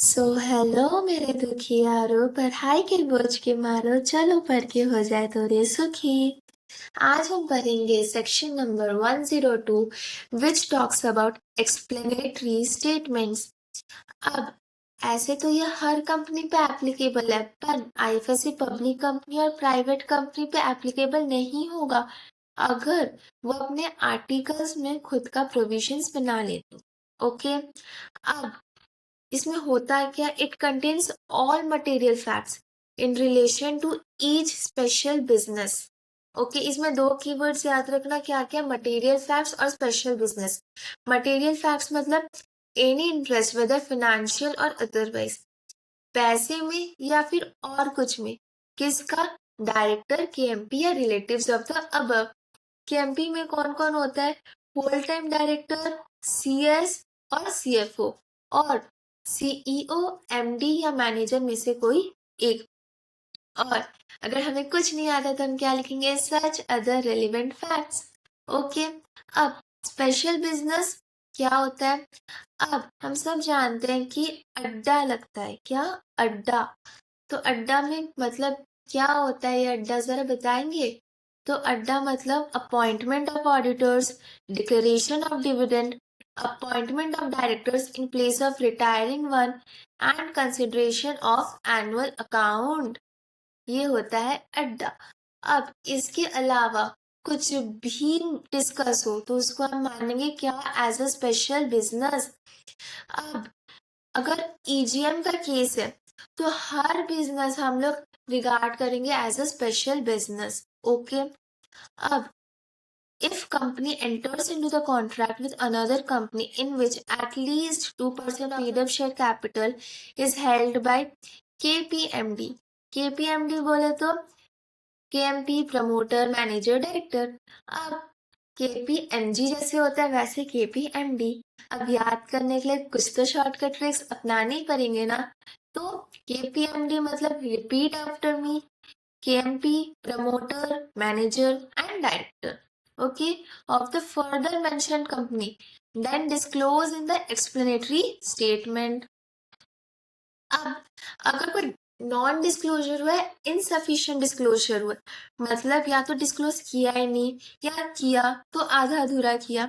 Hello मेरे दुखियारो, पढ़ाई के बोझ के मारो, चलो पढ़ के हो जाए थोड़े सुखी। आज हम पढ़ेंगे section number 102 which talks about explanatory statements. अब ऐसे तो यह हर कंपनी पे एप्लीकेबल है, पर आईएफएससी पब्लिक कंपनी और प्राइवेट कंपनी पे एप्लीकेबल नहीं होगा अगर वो अपने आर्टिकल्स में खुद का प्रोविजंस बना ले तो। ओके, अब इसमें होता है क्या, it contains all material facts in relation to each special business. Okay, इसमें दो कीवर्ड्स याद रखना, क्या क्या, मटेरियल फैक्ट्स और स्पेशल बिजनेस। मटेरियल फैक्ट्स मतलब एनी इंटरेस्ट वेदर फाइनेंशियल और अदरवाइज, पैसे में या फिर और कुछ में, किसका, डायरेक्टर, केएमपी या relatives of the above. KMP में कौन कौन होता है, होल टाइम डायरेक्टर, सीएस और सीएफओ, और सीईओ, एमडी या मैनेजर में से कोई एक। और अगर हमें कुछ नहीं आता तो हम क्या लिखेंगे, such other relevant facts. Okay, अब स्पेशल बिजनेस क्या होता है। अब हम सब जानते हैं कि अड्डा लगता है, क्या, अड्डा। तो अड्डा में मतलब क्या होता है, ये अड्डा जरा बताएंगे। तो अड्डा मतलब appointment of auditors, declaration of dividend, appointment of directors in place of retiring one, and consideration of annual account. ये होता है अड्डा। अब इसके अलावा कुछ भी डिस्कस हो तो उसको हम मानेंगे क्या, एज अ स्पेशल बिजनेस। अब अगर ईजीएम का केस है तो हर बिजनेस हम लोग रिगार्ड करेंगे as a special business. Okay, अब if company enters into the contract with another company in which at least 2% of paid up share capital is held by KPMD, KPMD बोले तो KMP, promoter, manager, director. अब KPMG जैसे होता है वैसे केपीएमडी। अब याद करने के लिए कुछ तो शॉर्टकट ट्रिक्स अपनाने ही पड़ेंगे ना। तो केपीएमडी मतलब repeat after me, KMP, promoter, manager and director, okay, of the further mentioned company, then disclose in the explanatory statement. अब अगर कोई नॉन डिस्क्लोजर हुआ है, इनसफिशिएंट डिस्क्लोजर हुआ है, मतलब या तो डिस्क्लोज किया ही नहीं या किया तो आधा अधूरा किया,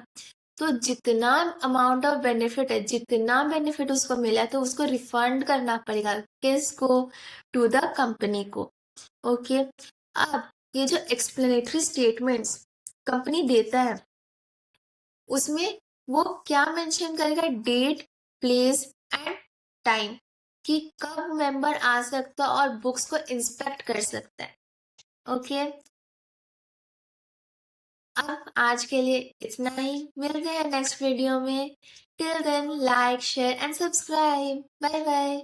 तो जितना अमाउंट ऑफ बेनिफिट है, जितना बेनिफिट उसको मिला है तो उसको रिफंड करना पड़ेगा, किसको, टू द कंपनी को। ओके, अब ये जो एक्सप्लेनेटरी स्टेटमेंट्स कंपनी देता है उसमें वो क्या मेंशन करेगा, डेट, प्लेस एंड टाइम, कि कब मेंबर आ सकता है और बुक्स को इंस्पेक्ट कर सकता है। ओके, अब आज के लिए इतना ही, मिलते हैं नेक्स्ट वीडियो में। Till then like, share and subscribe. Bye bye.